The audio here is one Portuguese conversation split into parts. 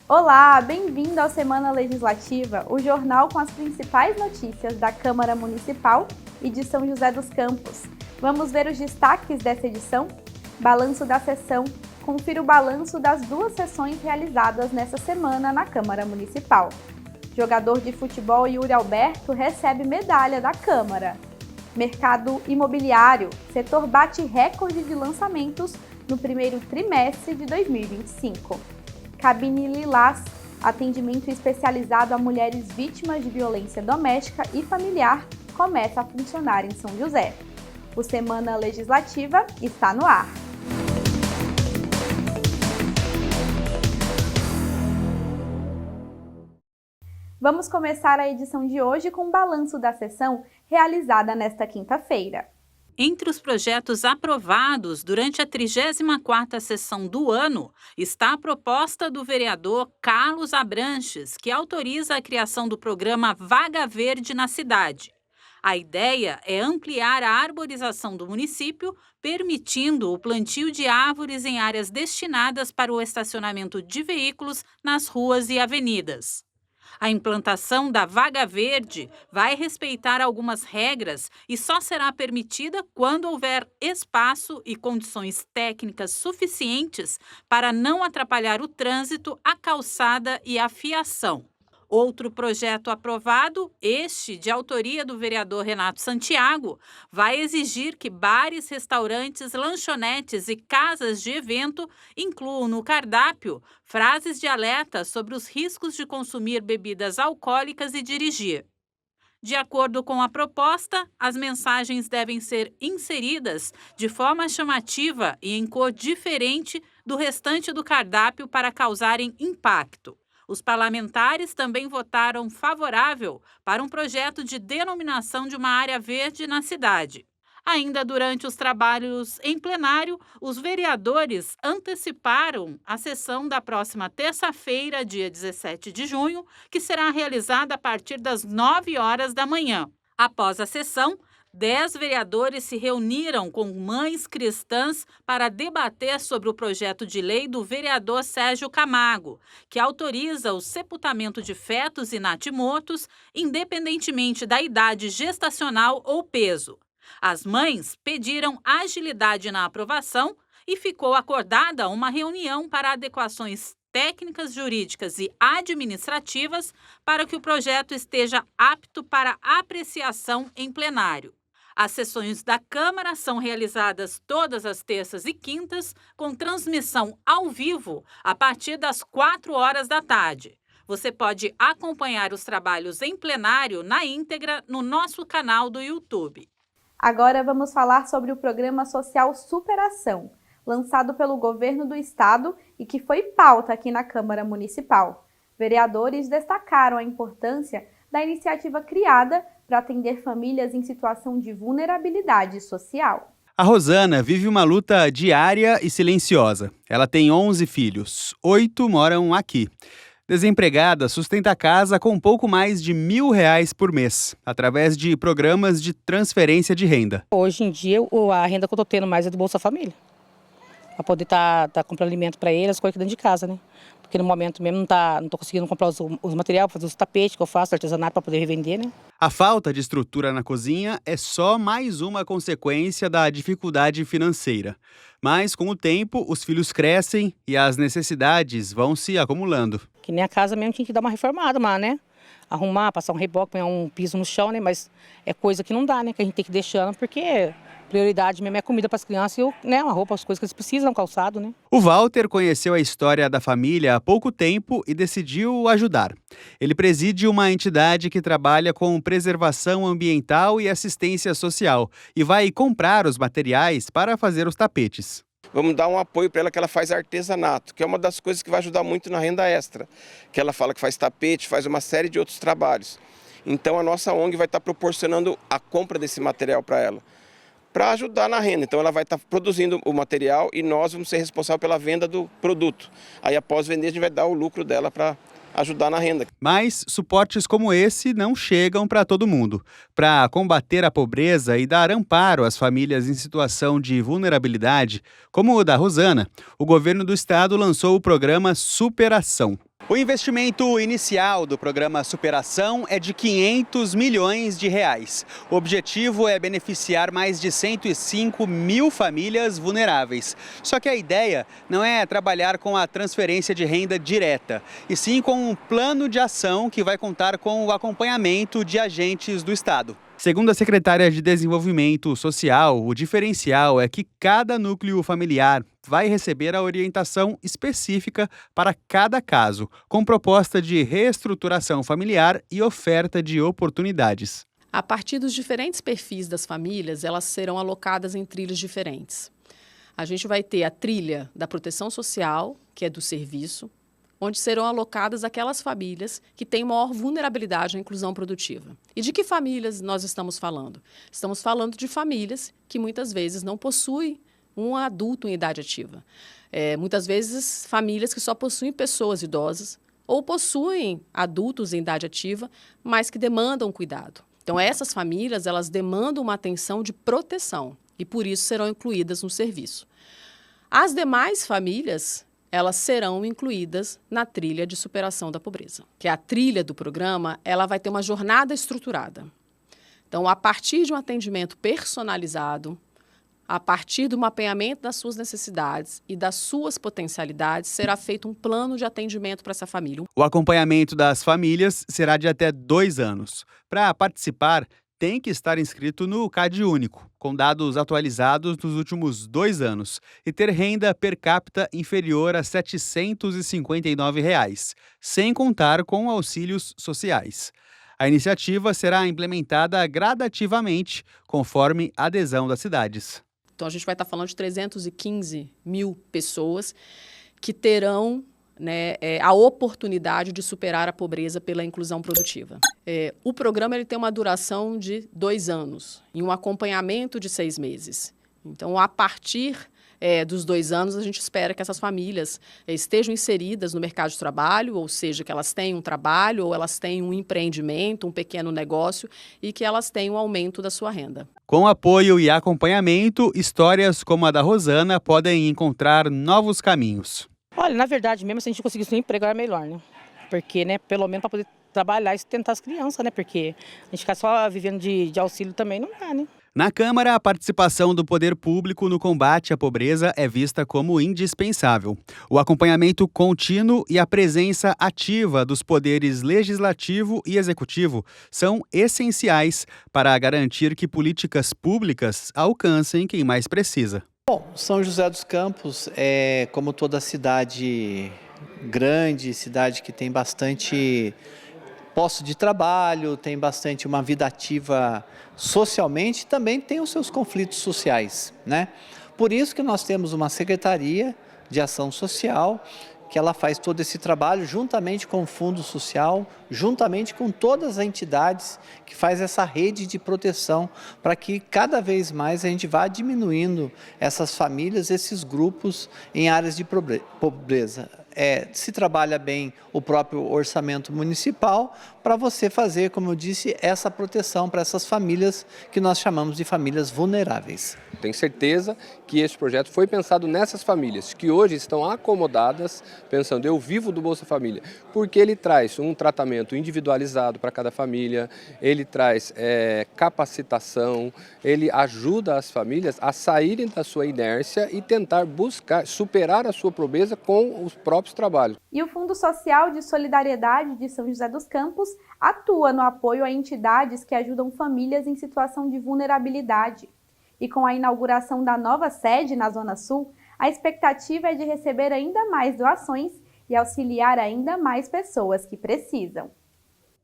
Olá, bem-vindo ao Semana Legislativa, o jornal com as principais notícias da Câmara Municipal e de São José dos Campos. Vamos ver os destaques dessa edição? Balanço da sessão. Confira o balanço das 2 sessões realizadas nessa semana na Câmara Municipal. Jogador de futebol Yuri Alberto recebe medalha da Câmara. Mercado imobiliário. Setor bate recorde de lançamentos no primeiro trimestre de 2025. Cabine Lilás, atendimento especializado a mulheres vítimas de violência doméstica e familiar, começa a funcionar em São José. O Semana Legislativa está no ar. Vamos começar a edição de hoje com o balanço da sessão realizada nesta quinta-feira. Entre os projetos aprovados durante a 34ª sessão do ano está a proposta do vereador Carlos Abranches, que autoriza a criação do programa Vaga Verde na cidade. A ideia é ampliar a arborização do município, permitindo o plantio de árvores em áreas destinadas para o estacionamento de veículos nas ruas e avenidas. A implantação da Vaga Verde vai respeitar algumas regras e só será permitida quando houver espaço e condições técnicas suficientes para não atrapalhar o trânsito, a calçada e a fiação. Outro projeto aprovado, este de autoria do vereador Renato Santiago, vai exigir que bares, restaurantes, lanchonetes e casas de evento incluam no cardápio frases de alerta sobre os riscos de consumir bebidas alcoólicas e dirigir. De acordo com a proposta, as mensagens devem ser inseridas de forma chamativa e em cor diferente do restante do cardápio para causarem impacto. Os parlamentares também votaram favorável para um projeto de denominação de uma área verde na cidade. Ainda durante os trabalhos em plenário, os vereadores anteciparam a sessão da próxima terça-feira, dia 17 de junho, que será realizada a partir das 9 horas da manhã. Após a sessão, 10 vereadores se reuniram com mães cristãs para debater sobre o projeto de lei do vereador Sérgio Camargo, que autoriza o sepultamento de fetos e natimortos, independentemente da idade gestacional ou peso. As mães pediram agilidade na aprovação e ficou acordada uma reunião para adequações técnicas, jurídicas e administrativas para que o projeto esteja apto para apreciação em plenário. As sessões da Câmara são realizadas todas as terças e quintas, com transmissão ao vivo a partir das 4 horas da tarde. Você pode acompanhar os trabalhos em plenário na íntegra no nosso canal do YouTube. Agora vamos falar sobre o programa social Superação, lançado pelo governo do estado e que foi pauta aqui na Câmara Municipal. Vereadores destacaram a importância da iniciativa criada para atender famílias em situação de vulnerabilidade social. A Rosana vive uma luta diária e silenciosa. Ela tem 11 filhos, 8 moram aqui. Desempregada, sustenta a casa com pouco mais de R$ 1.000 por mês, através de programas de transferência de renda. Hoje em dia, a renda que eu estou tendo mais é do Bolsa Família, para poder tá comprando alimento para eles, coisas aqui dentro de casa, né? Porque no momento mesmo não tô conseguindo comprar os materiais, fazer os tapetes que eu faço, artesanato para poder revender, né? A falta de estrutura na cozinha é só mais uma consequência da dificuldade financeira. Mas, com o tempo, os filhos crescem e as necessidades vão se acumulando. Que nem a casa mesmo tinha que dar uma reformada, mas, né? Arrumar, passar um reboque, põe um piso no chão, né? Mas é coisa que não dá, né? Que a gente tem que ir deixando, porque prioridade mesmo é comida para as crianças e né, uma roupa, as coisas que eles precisam, calçado, né? O Walter conheceu a história da família há pouco tempo e decidiu ajudar. Ele preside uma entidade que trabalha com preservação ambiental e assistência social e vai comprar os materiais para fazer os tapetes. Vamos dar um apoio para ela que ela faz artesanato, que é uma das coisas que vai ajudar muito na renda extra. Que ela fala que faz tapete, faz uma série de outros trabalhos. Então a nossa ONG vai estar proporcionando a compra desse material para ela, para ajudar na renda. Então ela vai estar produzindo o material e nós vamos ser responsáveis pela venda do produto. Aí após vender a gente vai dar o lucro dela para ajudar na renda. Mas suportes como esse não chegam para todo mundo. Para combater a pobreza e dar amparo às famílias em situação de vulnerabilidade, como o da Rosana, o governo do estado lançou o programa Superação. O investimento inicial do programa Superação é de 500 milhões de reais. O objetivo é beneficiar mais de 105 mil famílias vulneráveis. Só que a ideia não é trabalhar com a transferência de renda direta, e sim com um plano de ação que vai contar com o acompanhamento de agentes do Estado. Segundo a secretária de Desenvolvimento Social, o diferencial é que cada núcleo familiar vai receber a orientação específica para cada caso, com proposta de reestruturação familiar e oferta de oportunidades. A partir dos diferentes perfis das famílias, elas serão alocadas em trilhas diferentes. A gente vai ter a trilha da proteção social, que é do serviço, onde serão alocadas aquelas famílias que têm maior vulnerabilidade à inclusão produtiva. E de que famílias nós estamos falando? Estamos falando de famílias que muitas vezes não possuem um adulto em idade ativa. Muitas vezes famílias que só possuem pessoas idosas ou possuem adultos em idade ativa, mas que demandam cuidado. Então essas famílias, elas demandam uma atenção de proteção e por isso serão incluídas no serviço. As demais famílias, elas serão incluídas na trilha de superação da pobreza, que é a trilha do programa, ela vai ter uma jornada estruturada. Então, a partir de um atendimento personalizado, a partir do mapeamento das suas necessidades e das suas potencialidades, será feito um plano de atendimento para essa família. O acompanhamento das famílias será de até 2 anos. Para participar, tem que estar inscrito no CadÚnico, com dados atualizados nos últimos 2 anos, e ter renda per capita inferior a R$ 759, sem contar com auxílios sociais. A iniciativa será implementada gradativamente, conforme a adesão das cidades. Então, a gente vai estar falando de 315 mil pessoas que terão a oportunidade de superar a pobreza pela inclusão produtiva. O programa ele tem uma duração de 2 anos e um acompanhamento de 6 meses. Então, a partir dos 2 anos, a gente espera que essas famílias estejam inseridas no mercado de trabalho, ou seja, que elas tenham um trabalho ou elas tenham um empreendimento, um pequeno negócio e que elas tenham um aumento da sua renda. Com apoio e acompanhamento, histórias como a da Rosana podem encontrar novos caminhos. Olha, na verdade mesmo, se a gente conseguisse um emprego era melhor, né? Porque, pelo menos para poder trabalhar e sustentar as crianças, né? Porque a gente ficar só vivendo de auxílio também não dá, né? Na Câmara, a participação do poder público no combate à pobreza é vista como indispensável. O acompanhamento contínuo e a presença ativa dos poderes legislativo e executivo são essenciais para garantir que políticas públicas alcancem quem mais precisa. Bom, São José dos Campos é como toda cidade grande, cidade que tem bastante posto de trabalho, tem bastante uma vida ativa socialmente, também tem os seus conflitos sociais, né? Por isso que nós temos uma Secretaria de Ação Social, que ela faz todo esse trabalho juntamente com o Fundo Social, juntamente com todas as entidades que faz essa rede de proteção para que cada vez mais a gente vá diminuindo essas famílias, esses grupos em áreas de pobreza. Se trabalha bem o próprio orçamento municipal para você fazer, como eu disse, essa proteção para essas famílias que nós chamamos de famílias vulneráveis. Tenho certeza que esse projeto foi pensado nessas famílias que hoje estão acomodadas, pensando, eu vivo do Bolsa Família, porque ele traz um tratamento individualizado para cada família, ele traz capacitação, ele ajuda as famílias a saírem da sua inércia e tentar buscar, superar a sua pobreza com os próprios trabalhos. E o Fundo Social de Solidariedade de São José dos Campos atua no apoio a entidades que ajudam famílias em situação de vulnerabilidade. E com a inauguração da nova sede na Zona Sul, a expectativa é de receber ainda mais doações e auxiliar ainda mais pessoas que precisam.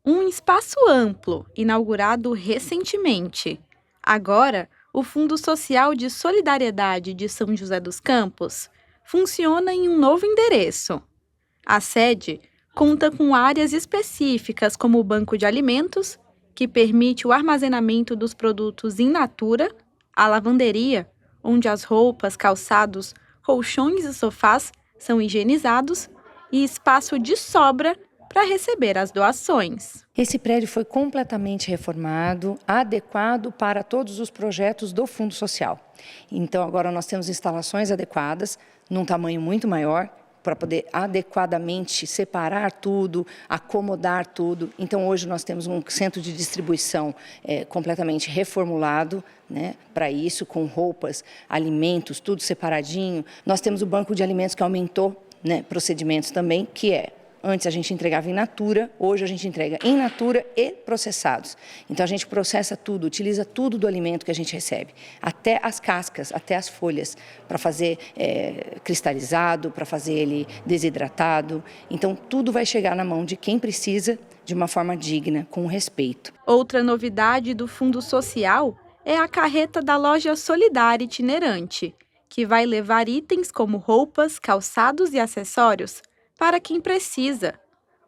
Um espaço amplo, inaugurado recentemente. Agora, o Fundo Social de Solidariedade de São José dos Campos funciona em um novo endereço. A sede conta com áreas específicas como o banco de alimentos, que permite o armazenamento dos produtos in natura, a lavanderia, onde as roupas, calçados, colchões e sofás são higienizados, e espaço de sobra para receber as doações. Esse prédio foi completamente reformado, adequado para todos os projetos do Fundo Social. Então agora nós temos instalações adequadas, num tamanho muito maior, para poder adequadamente separar tudo, acomodar tudo. Então, hoje nós temos um centro de distribuição completamente reformulado, né, para isso, com roupas, alimentos, tudo separadinho. Nós temos o banco de alimentos que aumentou, né, procedimentos também, que antes a gente entregava in natura, hoje a gente entrega in natura e processados. Então a gente processa tudo, utiliza tudo do alimento que a gente recebe, até as cascas, até as folhas, para fazer cristalizado, para fazer ele desidratado. Então tudo vai chegar na mão de quem precisa de uma forma digna, com respeito. Outra novidade do Fundo Social é a carreta da loja solidária itinerante, que vai levar itens como roupas, calçados e acessórios para quem precisa.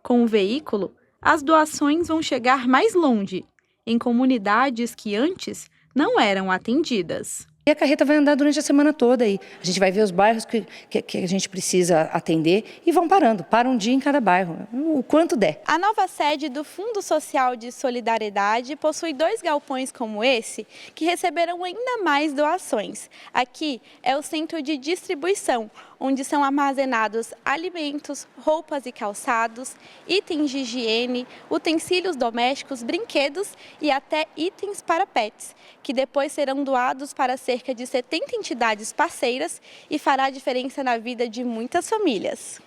Com o veículo, as doações vão chegar mais longe, em comunidades que antes não eram atendidas. E a carreta vai andar durante a semana toda aí. A gente vai ver os bairros que a gente precisa atender e vão parando. Para um dia em cada bairro, o quanto der. A nova sede do Fundo Social de Solidariedade possui 2 galpões como esse, que receberão ainda mais doações. Aqui é o centro de distribuição, onde são armazenados alimentos, roupas e calçados, itens de higiene, utensílios domésticos, brinquedos e até itens para pets, que depois serão doados para cerca de 70 entidades parceiras e fará diferença na vida de muitas famílias.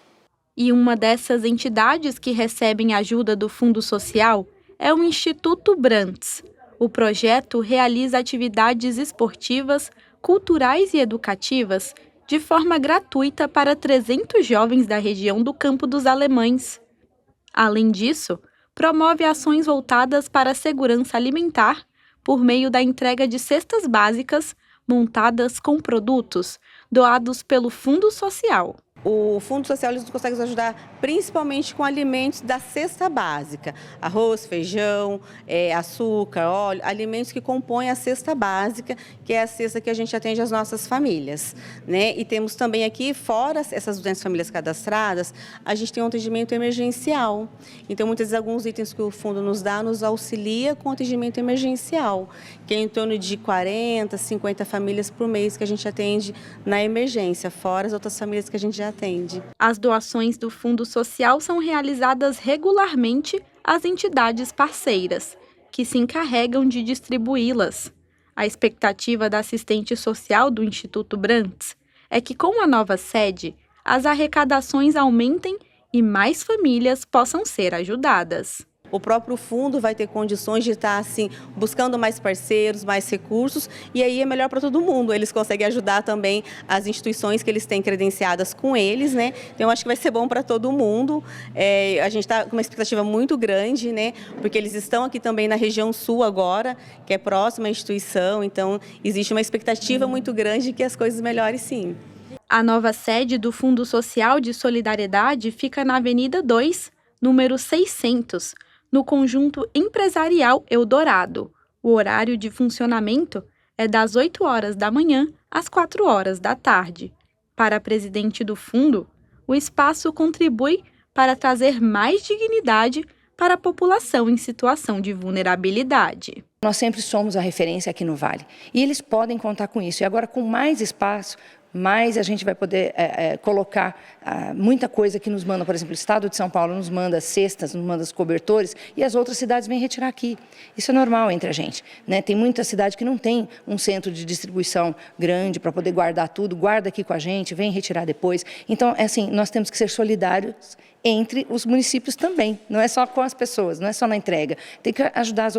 E uma dessas entidades que recebem ajuda do Fundo Social é o Instituto Brandtz. O projeto realiza atividades esportivas, culturais e educativas de forma gratuita para 300 jovens da região do Campo dos Alemães. Além disso, promove ações voltadas para a segurança alimentar por meio da entrega de cestas básicas montadas com produtos doados pelo Fundo Social. O Fundo Social nos consegue ajudar principalmente com alimentos da cesta básica, arroz, feijão, açúcar, óleo, alimentos que compõem a cesta básica, que é a cesta que a gente atende às nossas famílias, né? E temos também aqui, fora essas 200 famílias cadastradas, a gente tem um atendimento emergencial. Então, muitas vezes, alguns itens que o fundo nos dá, nos auxilia com atendimento emergencial, que é em torno de 40, 50 famílias por mês que a gente atende na emergência, fora as outras famílias que a gente já atende. As doações do Fundo Social são realizadas regularmente às entidades parceiras, que se encarregam de distribuí-las. A expectativa da assistente social do Instituto Brandtz é que, com a nova sede, as arrecadações aumentem e mais famílias possam ser ajudadas. O próprio fundo vai ter condições de estar assim, buscando mais parceiros, mais recursos, e aí é melhor para todo mundo. Eles conseguem ajudar também as instituições que eles têm credenciadas com eles, né? Então, eu acho que vai ser bom para todo mundo. A gente está com uma expectativa muito grande, né? Porque eles estão aqui também na região sul agora, que é próxima à instituição, então existe uma expectativa muito grande que as coisas melhorem, sim. A nova sede do Fundo Social de Solidariedade fica na Avenida 2, número 600, no Conjunto Empresarial Eldorado. O horário de funcionamento é das 8 horas da manhã às 4 horas da tarde. Para a presidente do fundo, o espaço contribui para trazer mais dignidade para a população em situação de vulnerabilidade. Nós sempre somos a referência aqui no Vale e eles podem contar com isso. E agora, com mais espaço, mais a gente vai poder colocar muita coisa que nos manda. Por exemplo, o Estado de São Paulo nos manda cestas, nos manda os cobertores e as outras cidades vêm retirar aqui. Isso é normal entre a gente, né? Tem muita cidade que não tem um centro de distribuição grande para poder guardar tudo, guarda aqui com a gente, vem retirar depois. Então, assim, nós temos que ser solidários entre os municípios também, não é só com as pessoas, não é só na entrega. Tem que ajudar as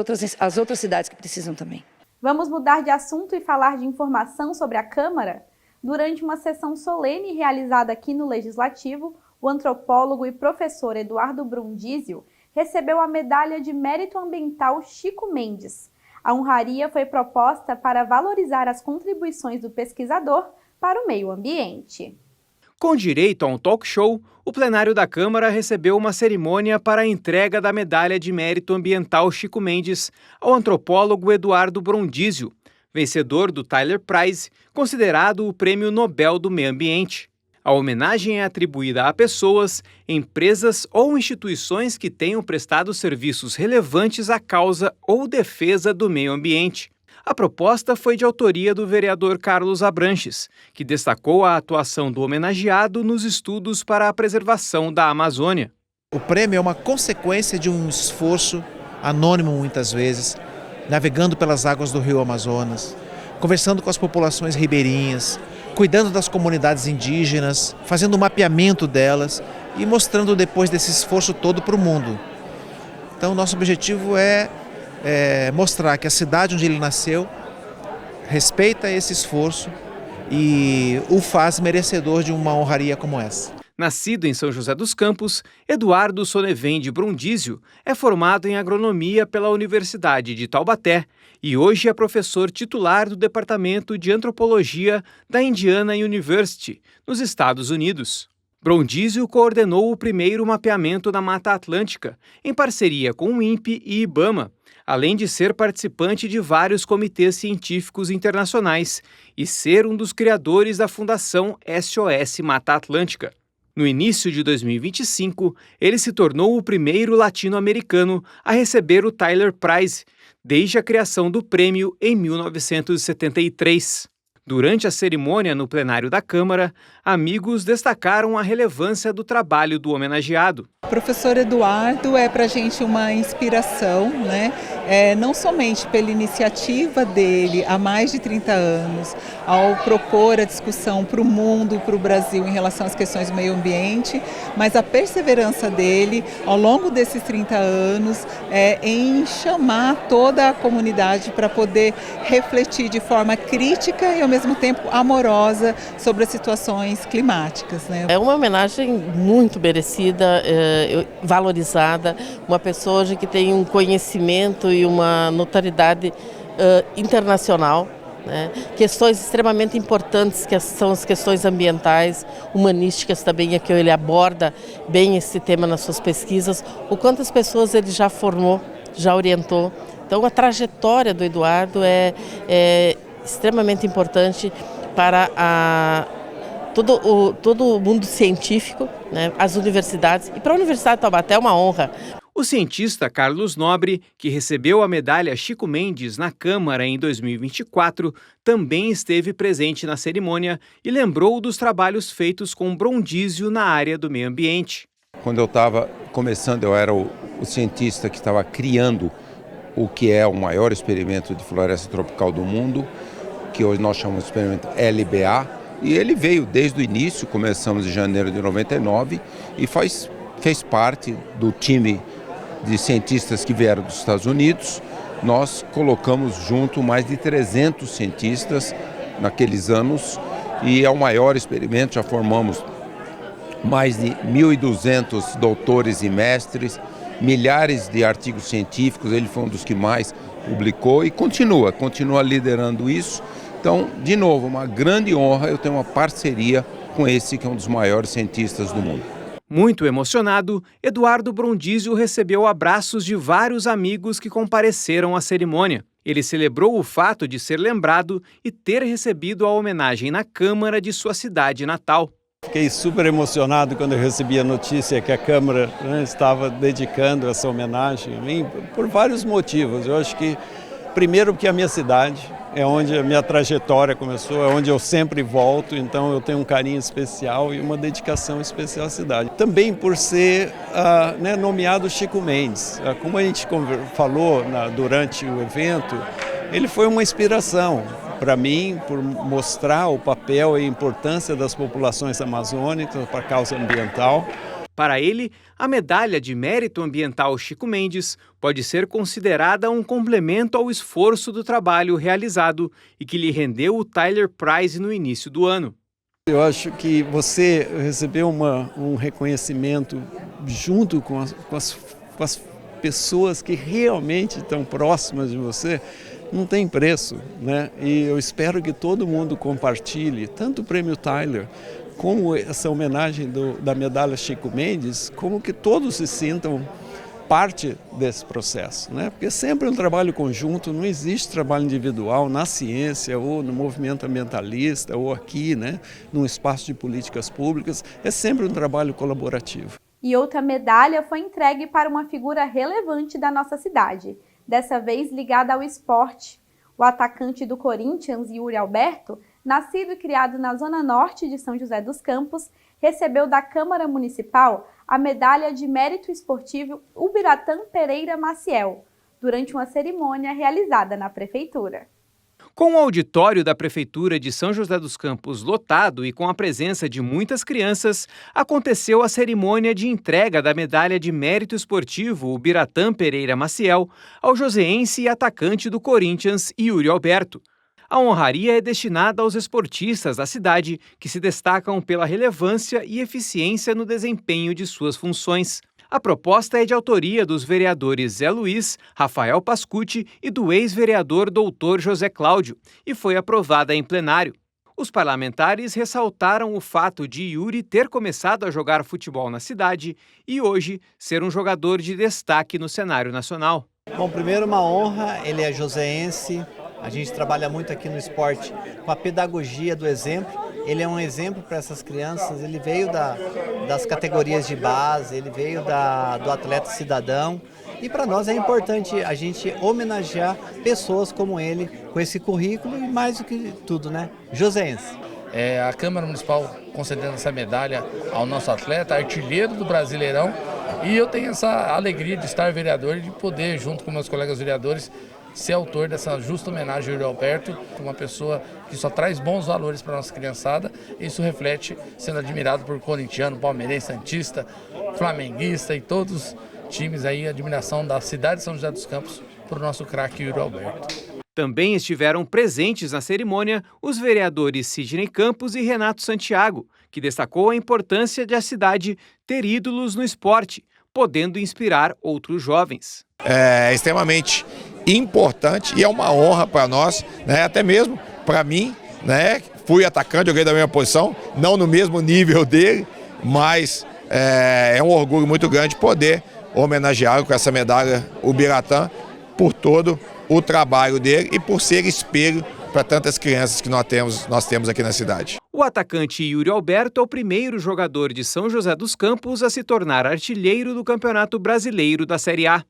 outras cidades que precisam também. Vamos mudar de assunto e falar de informação sobre a Câmara? Durante uma sessão solene realizada aqui no Legislativo, o antropólogo e professor Eduardo Brundizio recebeu a Medalha de Mérito Ambiental Chico Mendes. A honraria foi proposta para valorizar as contribuições do pesquisador para o meio ambiente. Com direito a um talk show, o plenário da Câmara recebeu uma cerimônia para a entrega da Medalha de Mérito Ambiental Chico Mendes ao antropólogo Eduardo Brundizio, vencedor do Tyler Prize, considerado o Prêmio Nobel do Meio Ambiente. A homenagem é atribuída a pessoas, empresas ou instituições que tenham prestado serviços relevantes à causa ou defesa do meio ambiente. A proposta foi de autoria do vereador Carlos Abranches, que destacou a atuação do homenageado nos estudos para a preservação da Amazônia. O prêmio é uma consequência de um esforço anônimo muitas vezes, navegando pelas águas do rio Amazonas, conversando com as populações ribeirinhas, cuidando das comunidades indígenas, fazendo um mapeamento delas e mostrando depois desse esforço todo para o mundo. Então, nosso objetivo é mostrar que a cidade onde ele nasceu respeita esse esforço e o faz merecedor de uma honraria como essa. Nascido em São José dos Campos, Eduardo Sonevende Brundizio é formado em agronomia pela Universidade de Taubaté e hoje é professor titular do Departamento de Antropologia da Indiana University, nos Estados Unidos. Brundizio coordenou o primeiro mapeamento da Mata Atlântica, em parceria com o INPE e IBAMA, além de ser participante de vários comitês científicos internacionais e ser um dos criadores da Fundação SOS Mata Atlântica. No início de 2025, ele se tornou o primeiro latino-americano a receber o Tyler Prize, desde a criação do prêmio em 1973. Durante a cerimônia no plenário da Câmara, amigos destacaram a relevância do trabalho do homenageado. O professor Eduardo é para a gente uma inspiração, né? Não somente pela iniciativa dele há mais de 30 anos, ao propor a discussão para o mundo, para o Brasil em relação às questões do meio ambiente, mas a perseverança dele ao longo desses 30 anos em chamar toda a comunidade para poder refletir de forma crítica e ao mesmo tempo amorosa sobre as situações climáticas, né? É uma homenagem muito merecida, valorizada, uma pessoa hoje que tem um conhecimento e uma notoriedade internacional, né? Questões extremamente importantes que são as questões ambientais, humanísticas também, é que ele aborda bem esse tema nas suas pesquisas, o quantas pessoas ele já formou, já orientou. Então a trajetória do Eduardo é extremamente importante para todo o mundo científico, né, as universidades, e para a Universidade de Taubaté é uma honra. O cientista Carlos Nobre, que recebeu a medalha Chico Mendes na Câmara em 2024, também esteve presente na cerimônia e lembrou dos trabalhos feitos com Brundizio na área do meio ambiente. Quando eu estava começando, eu era o cientista que estava criando o que é o maior experimento de floresta tropical do mundo, que hoje nós chamamos de experimento LBA, e ele veio desde o início, começamos em janeiro de 99, e fez parte do time de cientistas que vieram dos Estados Unidos. Nós colocamos junto mais de 300 cientistas naqueles anos, e é o maior experimento, já formamos mais de 1.200 doutores e mestres, milhares de artigos científicos, ele foi um dos que mais publicou e continua liderando isso. Então, de novo, uma grande honra eu ter uma parceria com esse que é um dos maiores cientistas do mundo. Muito emocionado, Eduardo Brundizio recebeu abraços de vários amigos que compareceram à cerimônia. Ele celebrou o fato de ser lembrado e ter recebido a homenagem na Câmara de sua cidade natal. Fiquei super emocionado quando eu recebi a notícia que a Câmara estava dedicando essa homenagem a mim, por vários motivos. Eu acho que, primeiro, porque a minha cidade é onde a minha trajetória começou, é onde eu sempre volto, então eu tenho um carinho especial e uma dedicação especial à cidade. Também por ser nomeado Chico Mendes. Como a gente falou durante o evento, ele foi uma inspiração para mim, por mostrar o papel e a importância das populações amazônicas para a causa ambiental. Para ele, a medalha de mérito ambiental Chico Mendes pode ser considerada um complemento ao esforço do trabalho realizado e que lhe rendeu o Tyler Prize no início do ano. Eu acho que você receber um reconhecimento junto com as pessoas que realmente estão próximas de você, não tem preço, né? E eu espero que todo mundo compartilhe, tanto o Prêmio Tyler, como essa homenagem da medalha Chico Mendes, como que todos se sintam parte desse processo, né? Porque é sempre um trabalho conjunto, não existe trabalho individual na ciência ou no movimento ambientalista ou aqui, né, num espaço de políticas públicas, é sempre um trabalho colaborativo. E outra medalha foi entregue para uma figura relevante da nossa cidade, dessa vez ligada ao esporte. O atacante do Corinthians, Yuri Alberto, nascido e criado na zona norte de São José dos Campos, recebeu da Câmara Municipal a medalha de mérito esportivo Ubiratã Pereira Maciel, durante uma cerimônia realizada na Prefeitura. Com o auditório da Prefeitura de São José dos Campos lotado e com a presença de muitas crianças, aconteceu a cerimônia de entrega da medalha de mérito esportivo Ubiratã Pereira Maciel ao joseense e atacante do Corinthians, Yuri Alberto. A honraria é destinada aos esportistas da cidade que se destacam pela relevância e eficiência no desempenho de suas funções. A proposta é de autoria dos vereadores Zé Luiz, Rafael Pascucci e do ex-vereador Dr. José Cláudio e foi aprovada em plenário. Os parlamentares ressaltaram o fato de Yuri ter começado a jogar futebol na cidade e hoje ser um jogador de destaque no cenário nacional. Bom, primeiro uma honra, ele é joseense, a gente trabalha muito aqui no esporte com a pedagogia do exemplo. Ele é um exemplo para essas crianças, ele veio das categorias de base, ele veio do atleta cidadão. E para nós é importante a gente homenagear pessoas como ele, com esse currículo e mais do que tudo, né? Joseense. A Câmara Municipal concedendo essa medalha ao nosso atleta, artilheiro do Brasileirão. E eu tenho essa alegria de estar vereador e de poder, junto com meus colegas vereadores, ser autor dessa justa homenagem ao Yuri Alberto, uma pessoa que só traz bons valores para a nossa criançada. Isso reflete sendo admirado por corintiano, palmeirense, santista, flamenguista e todos os times aí, admiração da cidade de São José dos Campos por nosso craque Yuri Alberto. Também estiveram presentes na cerimônia os vereadores Sidney Campos e Renato Santiago, que destacou a importância de a cidade ter ídolos no esporte, podendo inspirar outros jovens. É extremamente importante e é uma honra para nós, né? Até mesmo para mim, né? Fui atacante, joguei da mesma posição, não no mesmo nível dele, mas é um orgulho muito grande poder homenageá-lo com essa medalha Ubiratã por todo o trabalho dele e por ser espelho para tantas crianças que nós temos aqui na cidade. O atacante Yuri Alberto é o primeiro jogador de São José dos Campos a se tornar artilheiro do Campeonato Brasileiro da Série A.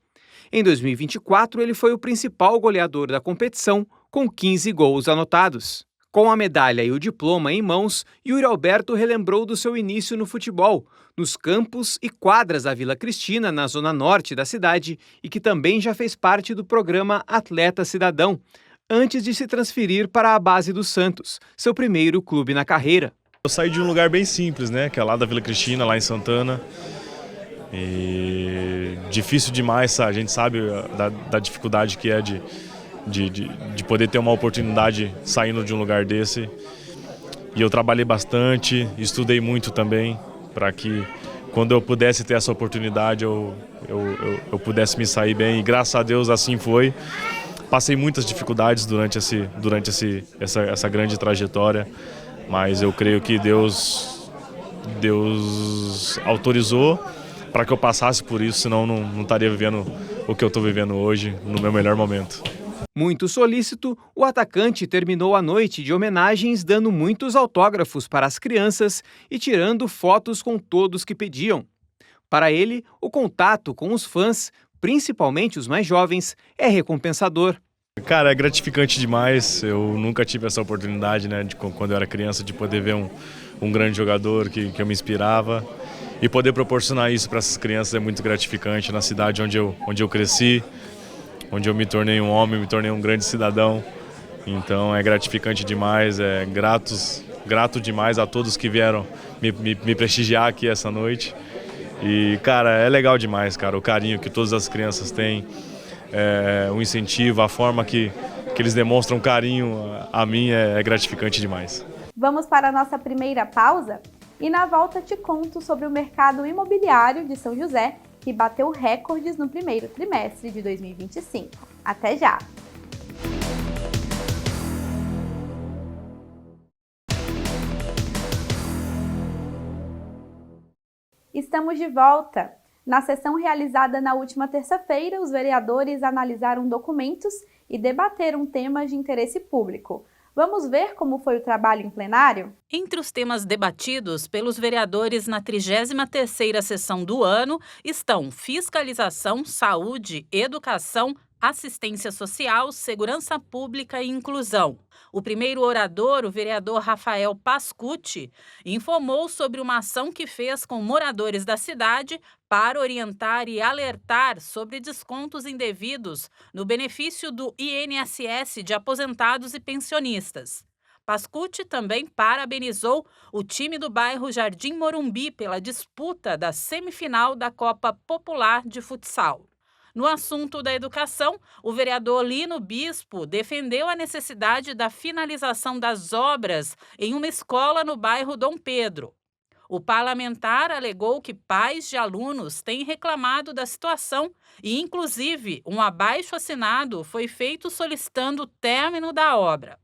Em 2024, ele foi o principal goleador da competição, com 15 gols anotados. Com a medalha e o diploma em mãos, Yuri Alberto relembrou do seu início no futebol, nos campos e quadras da Vila Cristina, na zona norte da cidade, e que também já fez parte do programa Atleta Cidadão, antes de se transferir para a base do Santos, seu primeiro clube na carreira. Eu saí de um lugar bem simples, né, que é lá da Vila Cristina, lá em Santana. E difícil demais, a gente sabe da dificuldade que é de poder ter uma oportunidade saindo de um lugar desse. E eu trabalhei bastante, estudei muito também, para que quando eu pudesse ter essa oportunidade eu pudesse me sair bem. E graças a Deus assim foi. Passei muitas dificuldades durante essa grande trajetória, mas eu creio que Deus autorizou para que eu passasse por isso, senão não estaria vivendo o que eu estou vivendo hoje, no meu melhor momento. Muito solícito, o atacante terminou a noite de homenagens dando muitos autógrafos para as crianças e tirando fotos com todos que pediam. Para ele, o contato com os fãs, principalmente os mais jovens, é recompensador. Cara, é gratificante demais. Eu nunca tive essa oportunidade, né, quando eu era criança, de poder ver um grande jogador que eu me inspirava. E poder proporcionar isso para essas crianças é muito gratificante na cidade onde eu cresci, onde eu me tornei um homem, me tornei um grande cidadão. Então é gratificante demais, grato demais a todos que vieram me prestigiar aqui essa noite. E, cara, é legal demais, cara, o carinho que todas as crianças têm, o incentivo, a forma que eles demonstram carinho a mim é gratificante demais. Vamos para a nossa primeira pausa? E na volta te conto sobre o mercado imobiliário de São José, que bateu recordes no primeiro trimestre de 2025. Até já! Estamos de volta! Na sessão realizada na última terça-feira, os vereadores analisaram documentos e debateram temas de interesse público. Vamos ver como foi o trabalho em plenário? Entre os temas debatidos pelos vereadores na 33ª sessão do ano estão fiscalização, saúde, educação, assistência social, segurança pública e inclusão. O primeiro orador, o vereador Rafael Pascucci, informou sobre uma ação que fez com moradores da cidade para orientar e alertar sobre descontos indevidos no benefício do INSS de aposentados e pensionistas. Pascucci também parabenizou o time do bairro Jardim Morumbi pela disputa da semifinal da Copa Popular de Futsal. No assunto da educação, o vereador Lino Bispo defendeu a necessidade da finalização das obras em uma escola no bairro Dom Pedro. O parlamentar alegou que pais de alunos têm reclamado da situação e, inclusive, um abaixo-assinado foi feito solicitando o término da obra.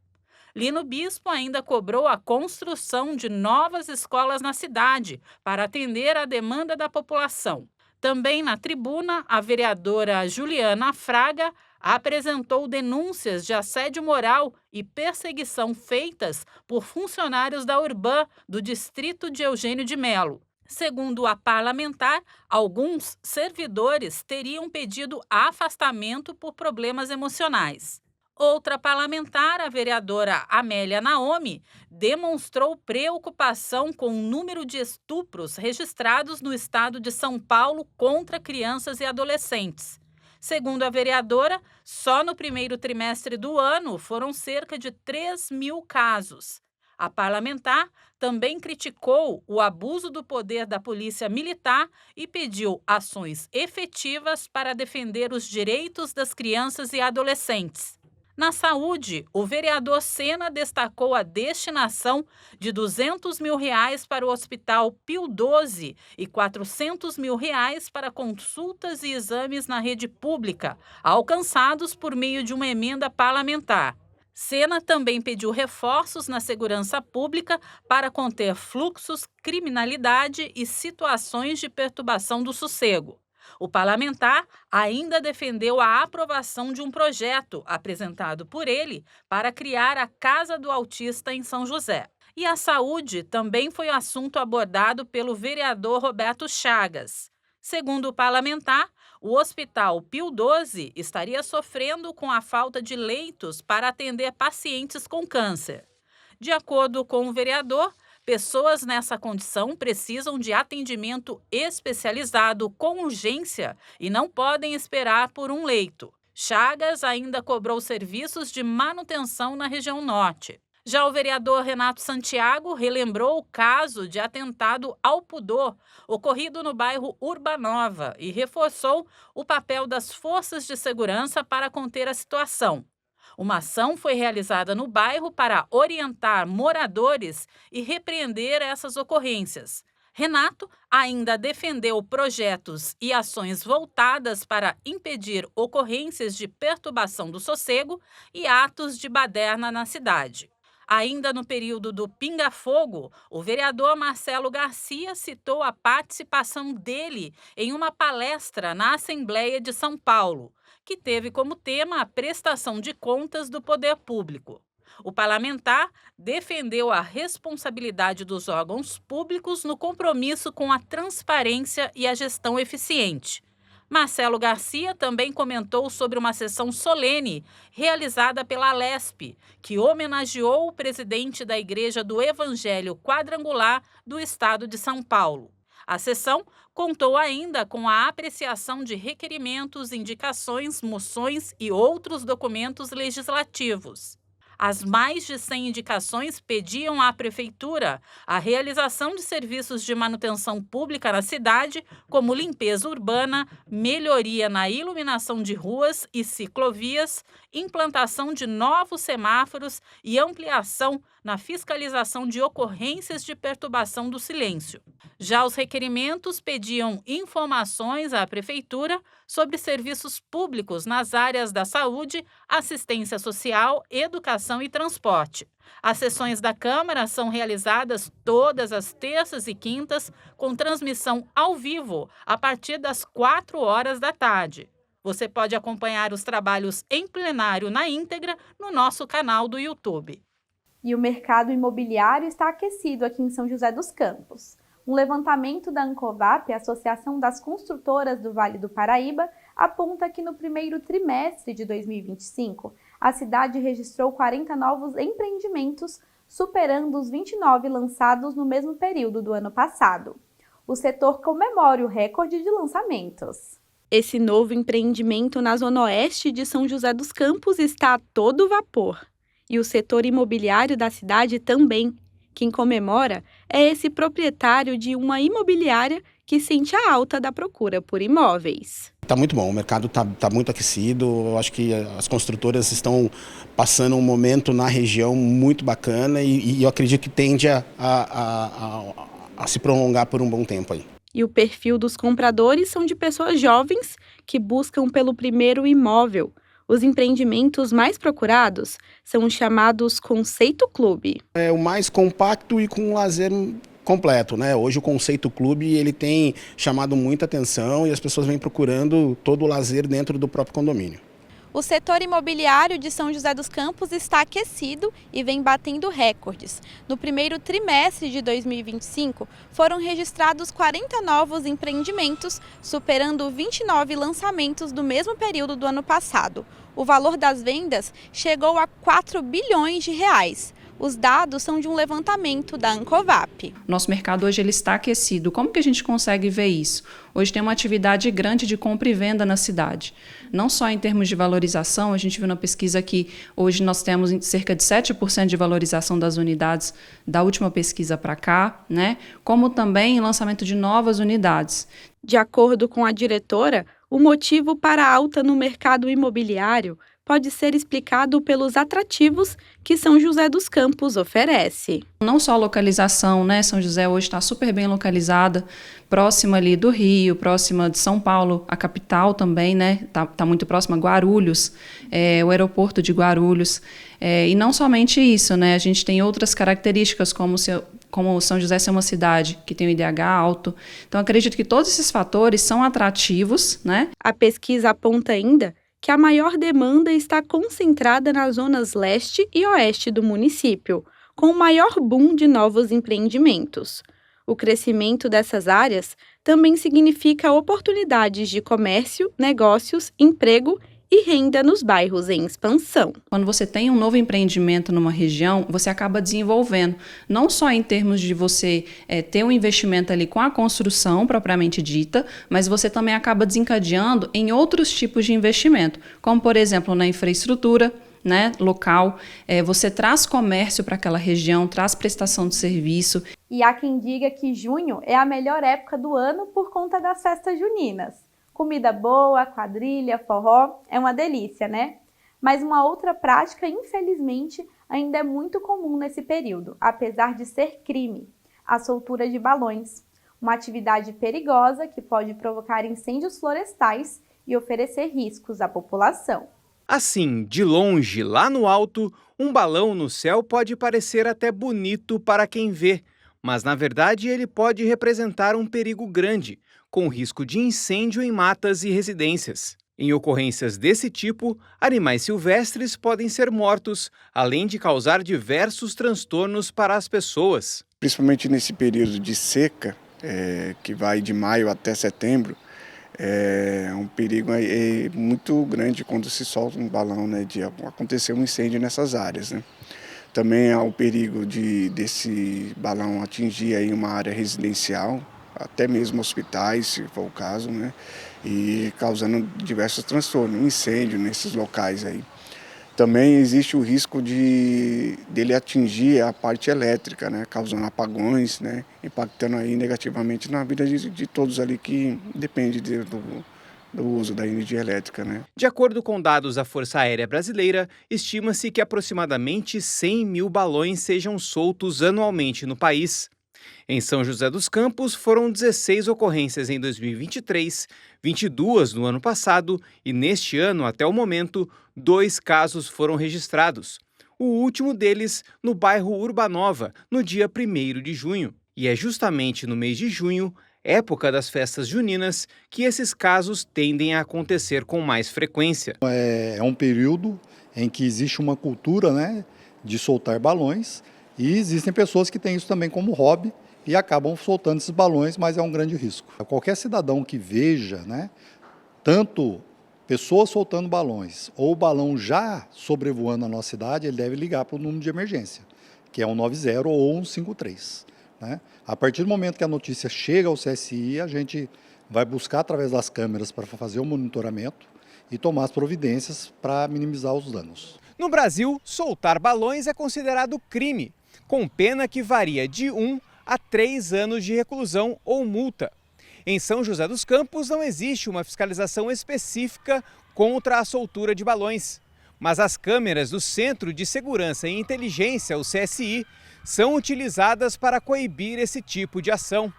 Lino Bispo ainda cobrou a construção de novas escolas na cidade para atender à demanda da população. Também na tribuna, a vereadora Juliana Fraga apresentou denúncias de assédio moral e perseguição feitas por funcionários da Urbã do distrito de Eugênio de Melo. Segundo a parlamentar, alguns servidores teriam pedido afastamento por problemas emocionais. Outra parlamentar, a vereadora Amélia Naomi, demonstrou preocupação com o número de estupros registrados no estado de São Paulo contra crianças e adolescentes. Segundo a vereadora, só no primeiro trimestre do ano foram cerca de 3.000 casos. A parlamentar também criticou o abuso do poder da polícia militar e pediu ações efetivas para defender os direitos das crianças e adolescentes. Na saúde, o vereador Sena destacou a destinação de R$200 mil para o Hospital Pio XII e R$400 mil para consultas e exames na rede pública, alcançados por meio de uma emenda parlamentar. Sena também pediu reforços na segurança pública para conter fluxos, criminalidade e situações de perturbação do sossego. O parlamentar ainda defendeu a aprovação de um projeto apresentado por ele para criar a Casa do Autista em São José. E a saúde também foi assunto abordado pelo vereador Roberto Chagas. Segundo o parlamentar, o Hospital Pio XII estaria sofrendo com a falta de leitos para atender pacientes com câncer. De acordo com o vereador, pessoas nessa condição precisam de atendimento especializado com urgência e não podem esperar por um leito. Chagas ainda cobrou serviços de manutenção na região norte. Já o vereador Renato Santiago relembrou o caso de atentado ao pudor ocorrido no bairro Urbanova e reforçou o papel das forças de segurança para conter a situação. Uma ação foi realizada no bairro para orientar moradores e repreender essas ocorrências. Renato ainda defendeu projetos e ações voltadas para impedir ocorrências de perturbação do sossego e atos de baderna na cidade. Ainda no período do pinga-fogo, o vereador Marcelo Garcia citou a participação dele em uma palestra na Assembleia de São Paulo, que teve como tema a prestação de contas do poder público. O parlamentar defendeu a responsabilidade dos órgãos públicos no compromisso com a transparência e a gestão eficiente. Marcelo Garcia também comentou sobre uma sessão solene realizada pela Alesp, que homenageou o presidente da Igreja do Evangelho Quadrangular do estado de São Paulo. A sessão contou ainda com a apreciação de requerimentos, indicações, moções e outros documentos legislativos. As mais de 100 indicações pediam à Prefeitura a realização de serviços de manutenção pública na cidade, como limpeza urbana, melhoria na iluminação de ruas e ciclovias, implantação de novos semáforos e ampliação na fiscalização de ocorrências de perturbação do silêncio. Já os requerimentos pediam informações à Prefeitura sobre serviços públicos nas áreas da saúde, assistência social, educação e transporte. As sessões da Câmara são realizadas todas as terças e quintas, com transmissão ao vivo a partir das 4 horas da tarde. Você pode acompanhar os trabalhos em plenário na íntegra no nosso canal do YouTube. E o mercado imobiliário está aquecido aqui em São José dos Campos. Um levantamento da Ancovap, Associação das Construtoras do Vale do Paraíba, aponta que no primeiro trimestre de 2025, a cidade registrou 40 novos empreendimentos, superando os 29 lançados no mesmo período do ano passado. O setor comemora o recorde de lançamentos. Esse novo empreendimento na zona oeste de São José dos Campos está a todo vapor. E o setor imobiliário da cidade também. Quem comemora é esse proprietário de uma imobiliária que sente a alta da procura por imóveis. Está muito bom, o mercado está muito aquecido, eu acho que as construtoras estão passando um momento na região muito bacana e eu acredito que tende a se prolongar por um bom tempo aí. E o perfil dos compradores são de pessoas jovens que buscam pelo primeiro imóvel. Os empreendimentos mais procurados são os chamados Conceito Clube. É o mais compacto e com lazer completo, né? Hoje o Conceito Clube ele tem chamado muita atenção e as pessoas vêm procurando todo o lazer dentro do próprio condomínio. O setor imobiliário de São José dos Campos está aquecido e vem batendo recordes. No primeiro trimestre de 2025, foram registrados 40 novos empreendimentos, superando 29 lançamentos do mesmo período do ano passado. O valor das vendas chegou a 4 bilhões de reais. Os dados são de um levantamento da Ancovap. Nosso mercado hoje ele está aquecido. Como que a gente consegue ver isso? Hoje tem uma atividade grande de compra e venda na cidade. Não só em termos de valorização, a gente viu na pesquisa que hoje nós temos cerca de 7% de valorização das unidades da última pesquisa para cá, né? Como também lançamento de novas unidades. De acordo com a diretora, o motivo para a alta no mercado imobiliário pode ser explicado pelos atrativos que São José dos Campos oferece. Não só a localização, né? São José hoje está super bem localizada, próxima ali do Rio, próxima de São Paulo, a capital também, né? Tá muito próxima a Guarulhos, o aeroporto de Guarulhos. E não somente isso, né? A gente tem outras características, como São José ser uma cidade que tem o IDH alto. Então, acredito que todos esses fatores são atrativos, né? A pesquisa aponta ainda que a maior demanda está concentrada nas zonas leste e oeste do município, com o maior boom de novos empreendimentos. O crescimento dessas áreas também significa oportunidades de comércio, negócios, emprego e renda nos bairros em expansão. Quando você tem um novo empreendimento numa região, você acaba desenvolvendo, não só em termos de você ter um investimento ali com a construção propriamente dita, mas você também acaba desencadeando em outros tipos de investimento, como, por exemplo, na infraestrutura, né, local, você traz comércio para aquela região, traz prestação de serviço. E há quem diga que junho é a melhor época do ano por conta das festas juninas. Comida boa, quadrilha, forró, é uma delícia, né? Mas uma outra prática, infelizmente, ainda é muito comum nesse período, apesar de ser crime: a soltura de balões. Uma atividade perigosa que pode provocar incêndios florestais e oferecer riscos à população. Assim, de longe, lá no alto, um balão no céu pode parecer até bonito para quem vê, mas na verdade ele pode representar um perigo grande, com risco de incêndio em matas e residências. Em ocorrências desse tipo, animais silvestres podem ser mortos, além de causar diversos transtornos para as pessoas. Principalmente nesse período de seca, que vai de maio até setembro, é um perigo muito grande quando se solta um balão, né, de acontecer um incêndio nessas áreas, né. Também há o perigo desse balão atingir aí uma área residencial, até mesmo hospitais, se for o caso, né? E causando diversos transtornos, incêndio nesses locais aí. Também existe o risco dele atingir a parte elétrica, né? Causando apagões, né? Impactando aí negativamente na vida de todos ali que depende do uso da energia elétrica, né? De acordo com dados da Força Aérea Brasileira, estima-se que aproximadamente 100 mil balões sejam soltos anualmente no país. Em São José dos Campos, foram 16 ocorrências em 2023, 22 no ano passado e neste ano, até o momento, 2 casos foram registrados. O último deles no bairro Urbanova, no dia 1º de junho. E é justamente no mês de junho, época das festas juninas, que esses casos tendem a acontecer com mais frequência. É um período em que existe uma cultura, né, de soltar balões, e existem pessoas que têm isso também como hobby e acabam soltando esses balões, mas é um grande risco. Qualquer cidadão que veja, né, tanto pessoas soltando balões ou o balão já sobrevoando a nossa cidade, ele deve ligar para o número de emergência, que é 190 ou 153. Né? A partir do momento que a notícia chega ao CSI, a gente vai buscar através das câmeras para fazer o monitoramento e tomar as providências para minimizar os danos. No Brasil, soltar balões é considerado crime, com pena que varia de 1 a 3 anos de reclusão ou multa. Em São José dos Campos não existe uma fiscalização específica contra a soltura de balões, mas as câmeras do Centro de Segurança e Inteligência, o CSI, são utilizadas para coibir esse tipo de ação.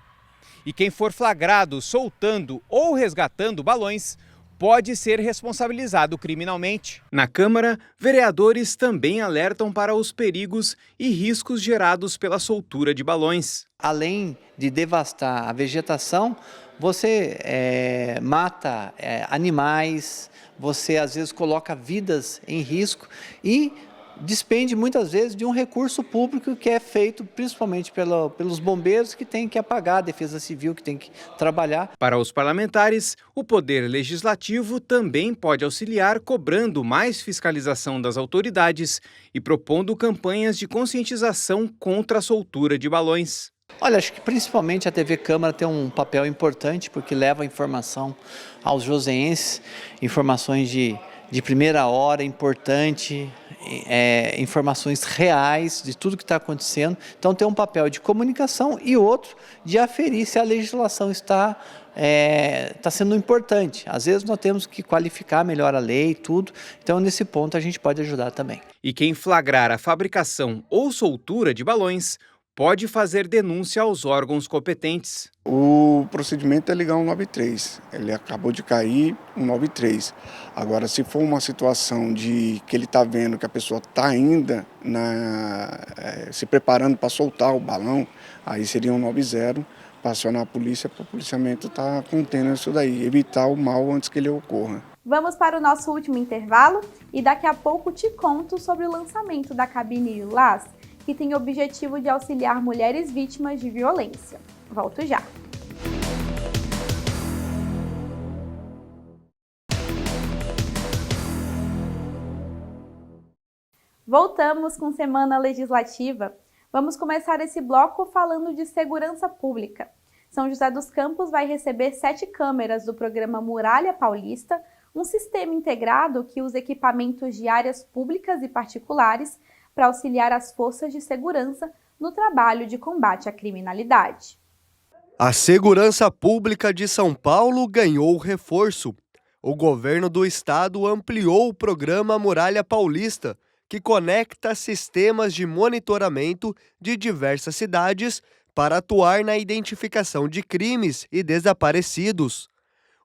E quem for flagrado soltando ou resgatando balões pode ser responsabilizado criminalmente. Na Câmara, vereadores também alertam para os perigos e riscos gerados pela soltura de balões. Além de devastar a vegetação, você mata animais, você às vezes coloca vidas em risco e despende muitas vezes de um recurso público que é feito principalmente pelos bombeiros que têm que apagar, a defesa civil que tem que trabalhar. Para os parlamentares, o Poder Legislativo também pode auxiliar cobrando mais fiscalização das autoridades e propondo campanhas de conscientização contra a soltura de balões. Olha, acho que principalmente a TV Câmara tem um papel importante porque leva informação aos joseenses, informações de primeira hora, importante, informações reais de tudo que está acontecendo. Então tem um papel de comunicação e outro de aferir se a legislação está sendo importante. Às vezes nós temos que qualificar melhor a lei e tudo, então nesse ponto a gente pode ajudar também. E quem flagrar a fabricação ou soltura de balões pode fazer denúncia aos órgãos competentes. O procedimento é ligar 193, ele acabou de cair 193. Agora, se for uma situação de que ele está vendo que a pessoa está ainda se preparando para soltar o balão, aí seria 190, para acionar a polícia, para o policiamento estar contendo isso daí, evitar o mal antes que ele ocorra. Vamos para o nosso último intervalo e daqui a pouco te conto sobre o lançamento da cabine Lilás, que tem o objetivo de auxiliar mulheres vítimas de violência. Volto já! Voltamos com Semana Legislativa. Vamos começar esse bloco falando de segurança pública. São José dos Campos vai receber 7 câmeras do programa Muralha Paulista, um sistema integrado que usa equipamentos de áreas públicas e particulares para auxiliar as forças de segurança no trabalho de combate à criminalidade. A segurança pública de São Paulo ganhou reforço. O governo do estado ampliou o programa Muralha Paulista, que conecta sistemas de monitoramento de diversas cidades para atuar na identificação de crimes e desaparecidos.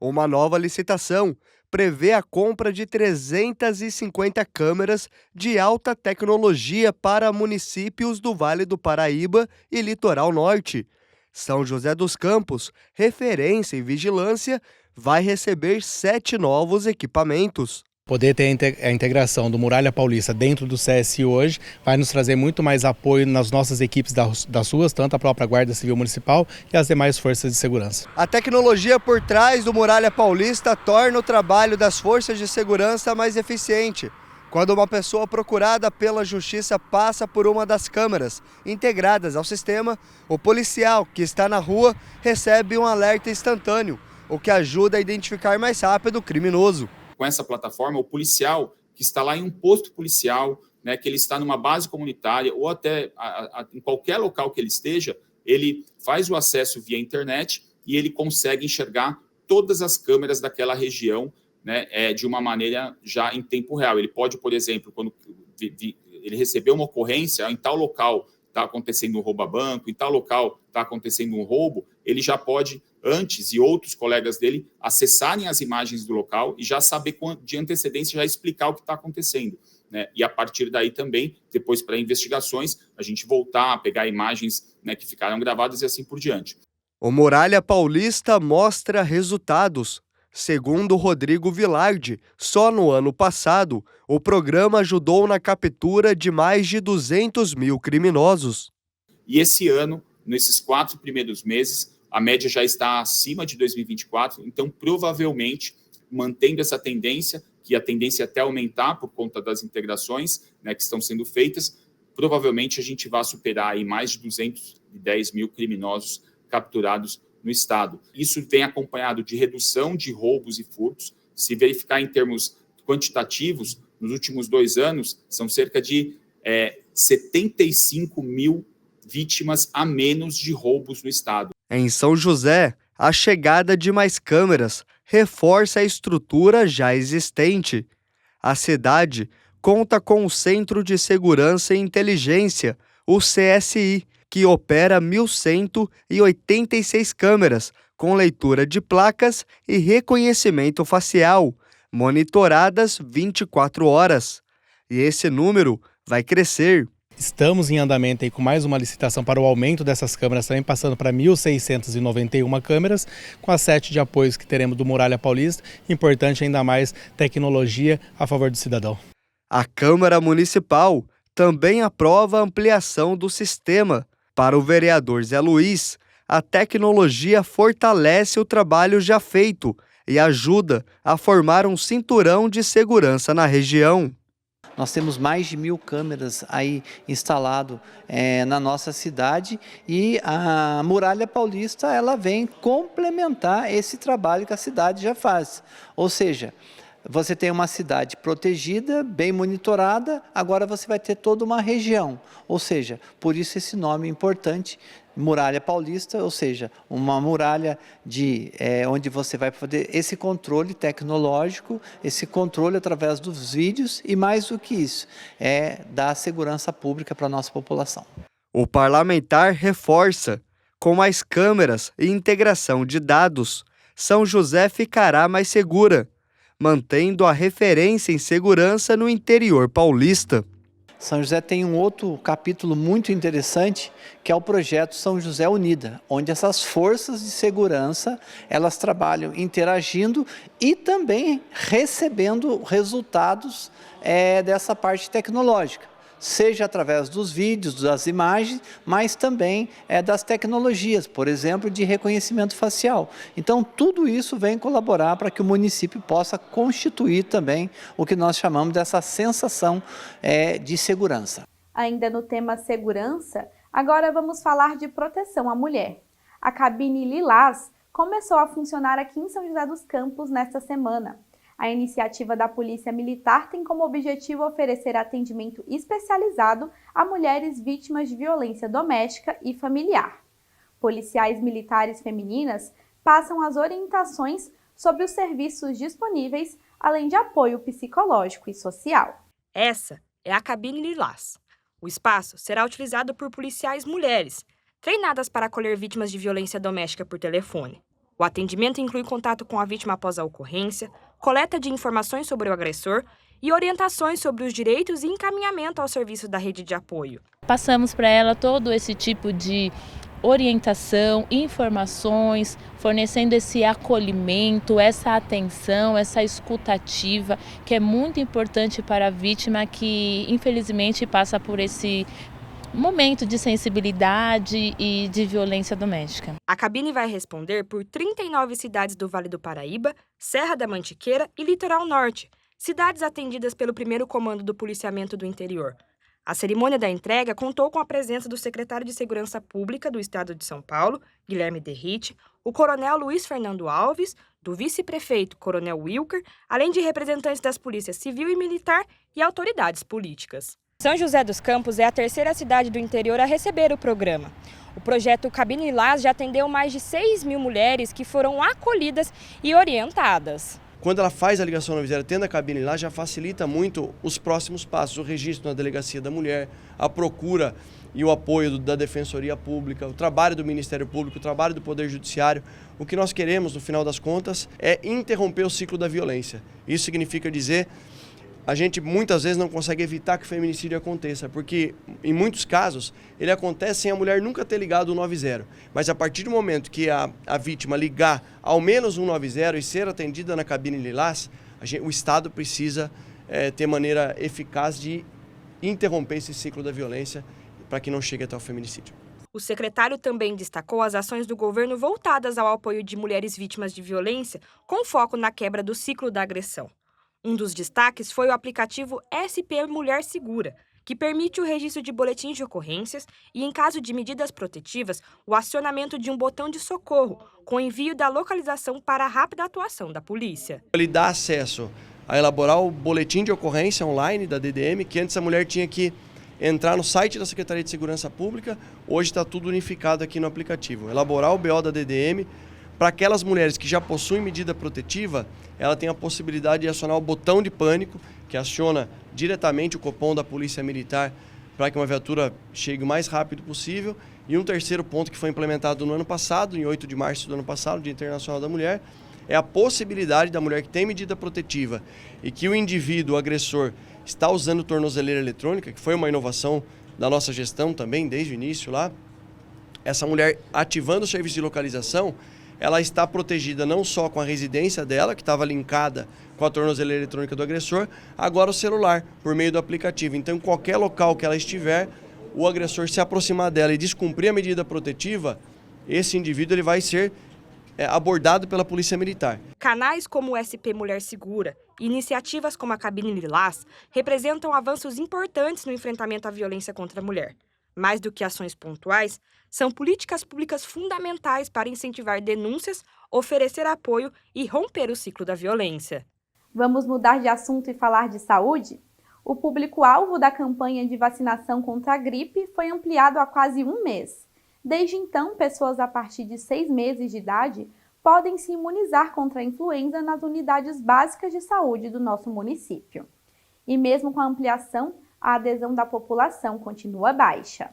Uma nova licitação prevê a compra de 350 câmeras de alta tecnologia para municípios do Vale do Paraíba e Litoral Norte. São José dos Campos, referência em vigilância, vai receber 7 novos equipamentos. Poder ter a integração do Muralha Paulista dentro do CSI hoje vai nos trazer muito mais apoio nas nossas equipes das ruas, tanto a própria Guarda Civil Municipal e as demais forças de segurança. A tecnologia por trás do Muralha Paulista torna o trabalho das forças de segurança mais eficiente. Quando uma pessoa procurada pela justiça passa por uma das câmeras integradas ao sistema, o policial que está na rua recebe um alerta instantâneo, o que ajuda a identificar mais rápido o criminoso. Com essa plataforma, o policial que está lá em um posto policial, né, que ele está numa base comunitária ou até em qualquer local que ele esteja, ele faz o acesso via internet e ele consegue enxergar todas as câmeras daquela região, né, de uma maneira já em tempo real. Ele pode, por exemplo, quando ele receber uma ocorrência, em tal local está acontecendo um roubo a banco, em tal local está acontecendo um roubo, ele já pode, antes, e outros colegas dele, acessarem as imagens do local e já saber de antecedência, já explicar o que está acontecendo, né? E a partir daí também, depois para investigações, a gente voltar a pegar imagens, né, que ficaram gravadas e assim por diante. O Muralha Paulista mostra resultados. Segundo Rodrigo Vilardi, só no ano passado, o programa ajudou na captura de mais de 200 mil criminosos. E esse ano nesses 4 primeiros meses, a média já está acima de 2024, então provavelmente, mantendo essa tendência, que a tendência é até aumentar por conta das integrações, né, que estão sendo feitas, provavelmente a gente vai superar aí mais de 210 mil criminosos capturados no estado. Isso vem acompanhado de redução de roubos e furtos. Se verificar em termos quantitativos, nos últimos 2 anos, são cerca de 75 mil vítimas a menos de roubos no estado. Em São José, a chegada de mais câmeras reforça a estrutura já existente. A cidade conta com o Centro de Segurança e Inteligência, o CSI, que opera 1.186 câmeras, com leitura de placas e reconhecimento facial, monitoradas 24 horas. E esse número vai crescer. Estamos em andamento aí com mais uma licitação para o aumento dessas câmeras, também passando para 1.691 câmeras, com as 7 de apoios que teremos do Muralha Paulista. Importante ainda mais tecnologia a favor do cidadão. A Câmara Municipal também aprova a ampliação do sistema. Para o vereador Zé Luiz, a tecnologia fortalece o trabalho já feito e ajuda a formar um cinturão de segurança na região. Nós temos mais de 1.000 câmeras aí instalado na nossa cidade e a Muralha Paulista ela vem complementar esse trabalho que a cidade já faz. Ou seja, você tem uma cidade protegida, bem monitorada, agora você vai ter toda uma região. Ou seja, por isso esse nome importante, Muralha Paulista, ou seja, uma muralha onde você vai poder esse controle tecnológico, esse controle através dos vídeos e mais do que isso, dar segurança pública para a nossa população. O parlamentar reforça, com mais câmeras e integração de dados, São José ficará mais segura, mantendo a referência em segurança no interior paulista. São José tem um outro capítulo muito interessante, que é o projeto São José Unida, onde essas forças de segurança, elas trabalham interagindo e também recebendo resultados dessa parte tecnológica, seja através dos vídeos, das imagens, mas também das tecnologias, por exemplo, de reconhecimento facial. Então, tudo isso vem colaborar para que o município possa constituir também o que nós chamamos dessa sensação de segurança. Ainda no tema segurança, agora vamos falar de proteção à mulher. A cabine Lilás começou a funcionar aqui em São José dos Campos nesta semana. A iniciativa da Polícia Militar tem como objetivo oferecer atendimento especializado a mulheres vítimas de violência doméstica e familiar. Policiais militares femininas passam as orientações sobre os serviços disponíveis, além de apoio psicológico e social. Essa é a cabine Lilás. O espaço será utilizado por policiais mulheres, treinadas para acolher vítimas de violência doméstica por telefone. O atendimento inclui contato com a vítima após a ocorrência, coleta de informações sobre o agressor e orientações sobre os direitos e encaminhamento ao serviço da rede de apoio. Passamos para ela todo esse tipo de orientação, informações, fornecendo esse acolhimento, essa atenção, essa escutativa, que é muito importante para a vítima que, infelizmente, passa por esse momento de sensibilidade e de violência doméstica. A cabine vai responder por 39 cidades do Vale do Paraíba, Serra da Mantiqueira e Litoral Norte, cidades atendidas pelo 1º Comando do Policiamento do Interior. A cerimônia da entrega contou com a presença do secretário de Segurança Pública do Estado de São Paulo, Guilherme Derrite, o coronel Luiz Fernando Alves, do vice-prefeito Coronel Wilker, além de representantes das polícias civil e militar e autoridades políticas. São José dos Campos é a 3ª cidade do interior a receber o programa. O projeto Cabine Lilás já atendeu mais de 6.000 mulheres que foram acolhidas e orientadas. Quando ela faz a ligação 90, tendo a cabine lá, já facilita muito os próximos passos, o registro na Delegacia da Mulher, a procura e o apoio da Defensoria Pública, o trabalho do Ministério Público, o trabalho do Poder Judiciário. O que nós queremos, no final das contas, é interromper o ciclo da violência. Isso significa dizer, a gente muitas vezes não consegue evitar que o feminicídio aconteça, porque em muitos casos ele acontece sem a mulher nunca ter ligado o 90. Mas a partir do momento que a vítima ligar ao menos o 190 e ser atendida na cabine Lilás, o Estado precisa ter maneira eficaz de interromper esse ciclo da violência para que não chegue até o feminicídio. O secretário também destacou as ações do governo voltadas ao apoio de mulheres vítimas de violência, com foco na quebra do ciclo da agressão. Um dos destaques foi o aplicativo SP Mulher Segura, que permite o registro de boletins de ocorrências e, em caso de medidas protetivas, o acionamento de um botão de socorro, com envio da localização para a rápida atuação da polícia. Ele dá acesso a elaborar o boletim de ocorrência online da DDM, que antes a mulher tinha que entrar no site da Secretaria de Segurança Pública, hoje está tudo unificado aqui no aplicativo. Elaborar o BO da DDM, para aquelas mulheres que já possuem medida protetiva, ela tem a possibilidade de acionar o botão de pânico, que aciona diretamente o Copom da Polícia Militar para que uma viatura chegue o mais rápido possível. E um terceiro ponto que foi implementado no ano passado, em 8 de março do ano passado, Dia Internacional da Mulher, é a possibilidade da mulher que tem medida protetiva e que o indivíduo, o agressor, está usando tornozeleira eletrônica, que foi uma inovação da nossa gestão também, desde o início lá. Essa mulher, ativando o serviço de localização, ela está protegida não só com a residência dela, que estava linkada com a tornozeleira eletrônica do agressor, agora o celular, por meio do aplicativo. Então, em qualquer local que ela estiver, o agressor se aproximar dela e descumprir a medida protetiva, esse indivíduo ele vai ser abordado pela Polícia Militar. Canais como o SP Mulher Segura e iniciativas como a Cabine Lilás representam avanços importantes no enfrentamento à violência contra a mulher. Mais do que ações pontuais, são políticas públicas fundamentais para incentivar denúncias, oferecer apoio e romper o ciclo da violência. Vamos mudar de assunto e falar de saúde? O público-alvo da campanha de vacinação contra a gripe foi ampliado há quase um mês. Desde então, pessoas a partir de 6 meses de idade podem se imunizar contra a influenza nas unidades básicas de saúde do nosso município. E mesmo com a ampliação, a adesão da população continua baixa.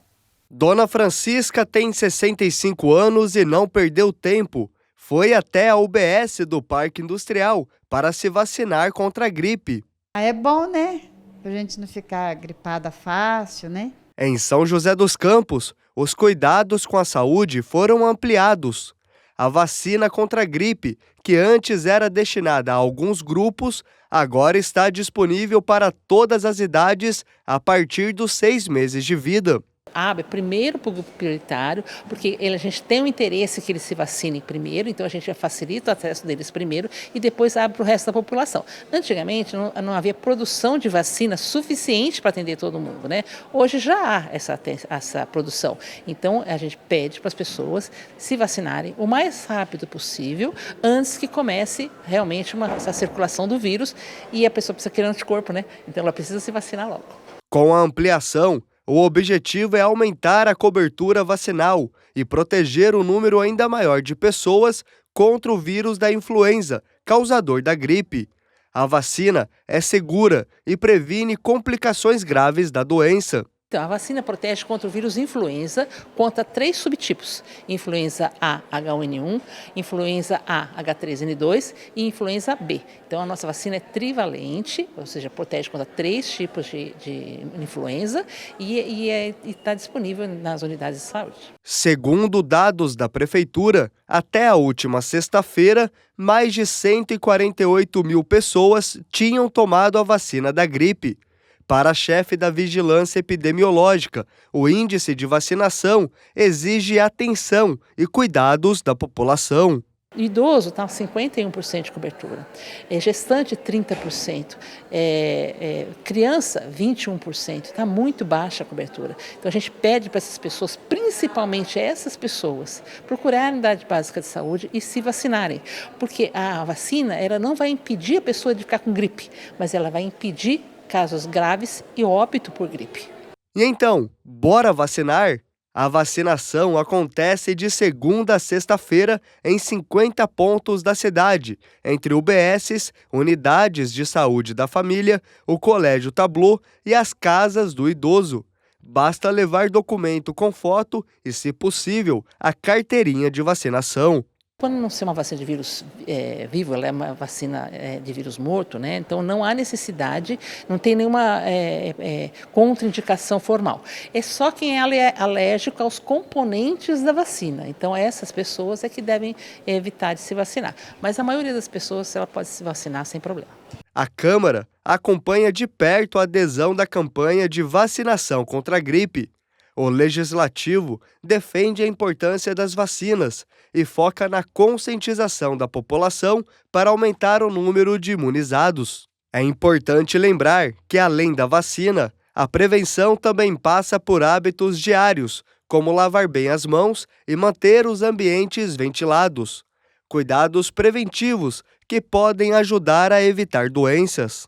Dona Francisca tem 65 anos e não perdeu tempo. Foi até a UBS do Parque Industrial para se vacinar contra a gripe. É bom, né? Pra gente não ficar gripada fácil, né? Em São José dos Campos, os cuidados com a saúde foram ampliados. A vacina contra a gripe, que antes era destinada a alguns grupos, agora está disponível para todas as idades a partir dos 6 meses de vida. Abre primeiro para o grupo prioritário, porque a gente tem um interesse que eles se vacinem primeiro, então a gente facilita o acesso deles primeiro e depois abre para o resto da população. Antigamente não havia produção de vacina suficiente para atender todo mundo, né? Hoje já há essa produção, então a gente pede para as pessoas se vacinarem o mais rápido possível, antes que comece realmente essa circulação do vírus e a pessoa precisa criar anticorpo, né? Então ela precisa se vacinar logo. Com a ampliação, o objetivo é aumentar a cobertura vacinal e proteger um número ainda maior de pessoas contra o vírus da influenza, causador da gripe. A vacina é segura e previne complicações graves da doença. Então, a vacina protege contra o vírus influenza, contra 3 subtipos: influenza A H1N1, influenza A H3N2 e influenza B. Então, a nossa vacina é trivalente, ou seja, protege contra 3 tipos de influenza e está disponível nas unidades de saúde. Segundo dados da Prefeitura, até a última sexta-feira, mais de 148 mil pessoas tinham tomado a vacina da gripe. Para a chefe da Vigilância Epidemiológica, o índice de vacinação exige atenção e cuidados da população. Idoso está 51% de cobertura, gestante 30%, criança 21%, está muito baixa a cobertura. Então a gente pede para essas pessoas, principalmente essas pessoas, procurarem a unidade básica de saúde e se vacinarem, porque a vacina ela não vai impedir a pessoa de ficar com gripe, mas ela vai impedir casos graves e óbito por gripe. E então, bora vacinar? A vacinação acontece de segunda a sexta-feira em 50 pontos da cidade, entre UBSs, unidades de saúde da família, o Colégio Tablô e as casas do idoso. Basta levar documento com foto e, se possível, a carteirinha de vacinação. Quando não ser uma vacina de vírus vivo, ela é uma vacina de vírus morto, né? Então não há necessidade, não tem nenhuma contraindicação formal. É só quem é alérgico aos componentes da vacina. Então essas pessoas é que devem evitar de se vacinar. Mas a maioria das pessoas ela pode se vacinar sem problema. A Câmara acompanha de perto a adesão da campanha de vacinação contra a gripe. O Legislativo defende a importância das vacinas e foca na conscientização da população para aumentar o número de imunizados. É importante lembrar que, além da vacina, a prevenção também passa por hábitos diários, como lavar bem as mãos e manter os ambientes ventilados. Cuidados preventivos que podem ajudar a evitar doenças.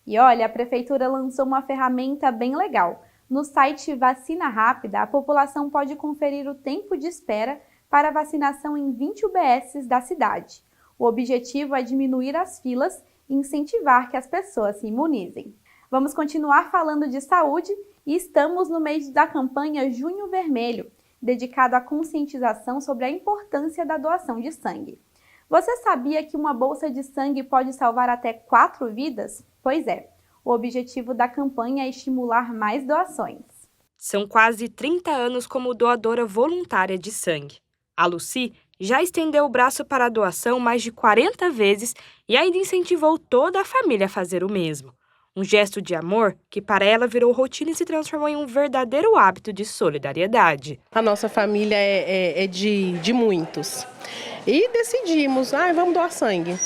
E olha, a Prefeitura lançou uma ferramenta bem legal. No site Vacina Rápida, a população pode conferir o tempo de espera para a vacinação em 20 UBSs da cidade. O objetivo é diminuir as filas e incentivar que as pessoas se imunizem. Vamos continuar falando de saúde e estamos no mês da campanha Junho Vermelho, dedicado à conscientização sobre a importância da doação de sangue. Você sabia que uma bolsa de sangue pode salvar até 4 vidas? Pois é. O objetivo da campanha é estimular mais doações. São quase 30 anos como doadora voluntária de sangue. A Lucy já estendeu o braço para a doação mais de 40 vezes e ainda incentivou toda a família a fazer o mesmo. Um gesto de amor que para ela virou rotina e se transformou em um verdadeiro hábito de solidariedade. A nossa família é de muitos. E decidimos, vamos doar sangue.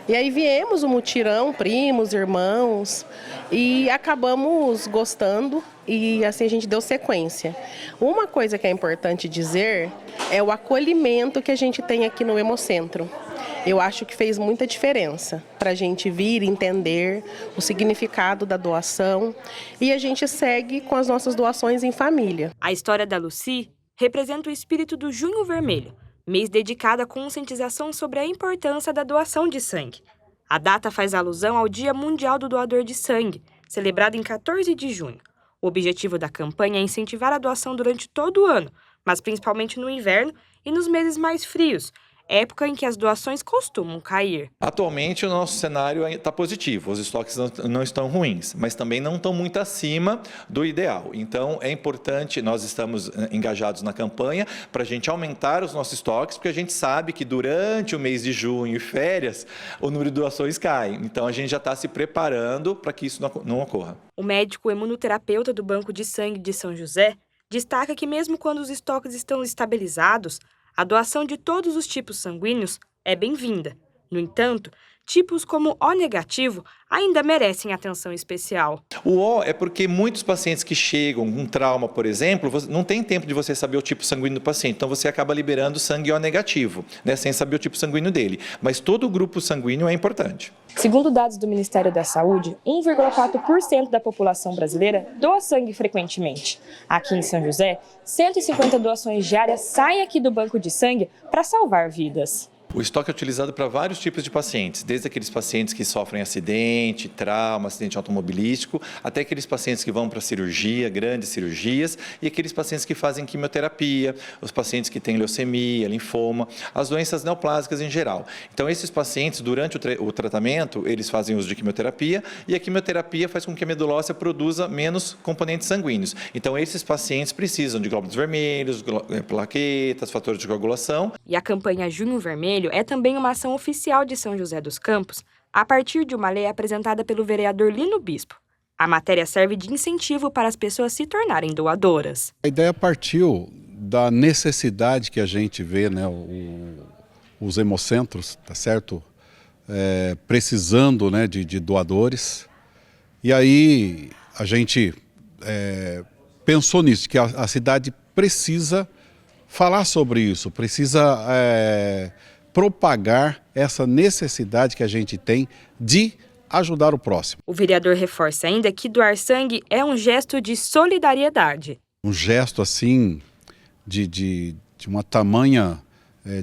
E aí viemos o mutirão, primos, irmãos, e acabamos gostando e assim a gente deu sequência. Uma coisa que é importante dizer é o acolhimento que a gente tem aqui no Hemocentro. Eu acho que fez muita diferença para a gente vir entender o significado da doação e a gente segue com as nossas doações em família. A história da Lucy representa o espírito do Junho Vermelho, mês dedicado à conscientização sobre a importância da doação de sangue. A data faz alusão ao Dia Mundial do Doador de Sangue, celebrado em 14 de junho. O objetivo da campanha é incentivar a doação durante todo o ano, mas principalmente no inverno e nos meses mais frios, época em que as doações costumam cair. Atualmente o nosso cenário está positivo, os estoques não estão ruins, mas também não estão muito acima do ideal. Então é importante, nós estamos engajados na campanha para a gente aumentar os nossos estoques, porque a gente sabe que durante o mês de junho e férias o número de doações cai. Então a gente já está se preparando para que isso não ocorra. O médico imunoterapeuta do Banco de Sangue de São José destaca que mesmo quando os estoques estão estabilizados, a doação de todos os tipos sanguíneos é bem-vinda. No entanto, tipos como O negativo ainda merecem atenção especial. O O é porque muitos pacientes que chegam com trauma, por exemplo, não tem tempo de você saber o tipo sanguíneo do paciente, então você acaba liberando sangue O negativo, sem saber o tipo sanguíneo dele. Mas todo o grupo sanguíneo é importante. Segundo dados do Ministério da Saúde, 1,4% da população brasileira doa sangue frequentemente. Aqui em São José, 150 doações diárias saem aqui do banco de sangue para salvar vidas. O estoque é utilizado para vários tipos de pacientes, desde aqueles pacientes que sofrem acidente, trauma, acidente automobilístico, até aqueles pacientes que vão para cirurgia, grandes cirurgias, e aqueles pacientes que fazem quimioterapia, os pacientes que têm leucemia, linfoma, as doenças neoplásicas em geral. Então, esses pacientes, durante o tratamento, eles fazem uso de quimioterapia, e a quimioterapia faz com que a medula óssea produza menos componentes sanguíneos. Então, esses pacientes precisam de glóbulos vermelhos, plaquetas, fatores de coagulação. E a campanha Junho Vermelho é também uma ação oficial de São José dos Campos, a partir de uma lei apresentada pelo vereador Lino Bispo. A matéria serve de incentivo para as pessoas se tornarem doadoras. A ideia partiu da necessidade que a gente vê, os hemocentros, tá certo? Precisando, de doadores. E aí a gente pensou nisso, que a cidade precisa falar sobre isso, precisa propagar essa necessidade que a gente tem de ajudar o próximo. O vereador reforça ainda que doar sangue é um gesto de solidariedade. Um gesto assim de uma tamanha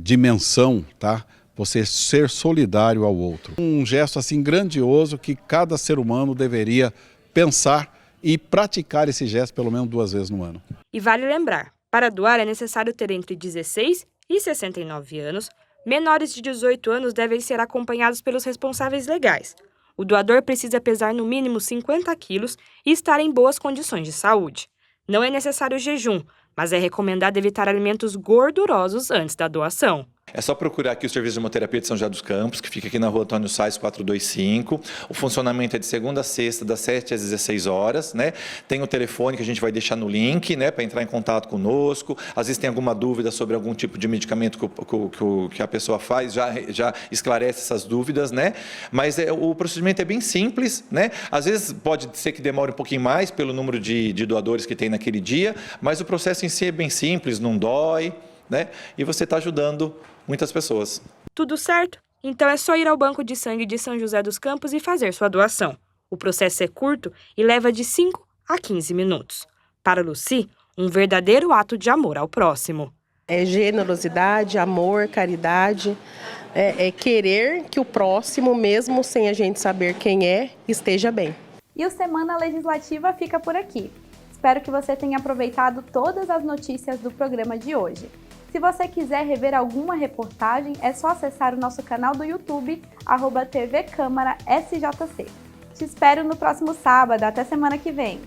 dimensão, tá? Você ser solidário ao outro. Um gesto assim grandioso que cada ser humano deveria pensar e praticar esse gesto pelo menos 2 vezes no ano. E vale lembrar, para doar é necessário ter entre 16 e 69 anos. Menores de 18 anos devem ser acompanhados pelos responsáveis legais. O doador precisa pesar no mínimo 50 quilos e estar em boas condições de saúde. Não é necessário jejum, mas é recomendado evitar alimentos gordurosos antes da doação. É só procurar aqui o Serviço de Hemoterapia de São José dos Campos, que fica aqui na rua Antônio Sais 425. O funcionamento é de segunda a sexta, das 7 às 16 horas, né? Tem o telefone que a gente vai deixar no link, né, para entrar em contato conosco. Às vezes tem alguma dúvida sobre algum tipo de medicamento que a pessoa faz, já esclarece essas dúvidas, né? Mas o procedimento é bem simples, né? Às vezes pode ser que demore um pouquinho mais pelo número de doadores que tem naquele dia, mas o processo em si é bem simples, não dói, né? E você está ajudando muitas pessoas. Tudo certo? Então é só ir ao Banco de Sangue de São José dos Campos e fazer sua doação. O processo é curto e leva de 5 a 15 minutos. Para Lucy, um verdadeiro ato de amor ao próximo. É generosidade, amor, caridade, é querer que o próximo, mesmo sem a gente saber quem é, esteja bem. E o Semana Legislativa fica por aqui. Espero que você tenha aproveitado todas as notícias do programa de hoje. Se você quiser rever alguma reportagem, é só acessar o nosso canal do YouTube, @TV Câmara SJC. Te espero no próximo sábado. Até semana que vem!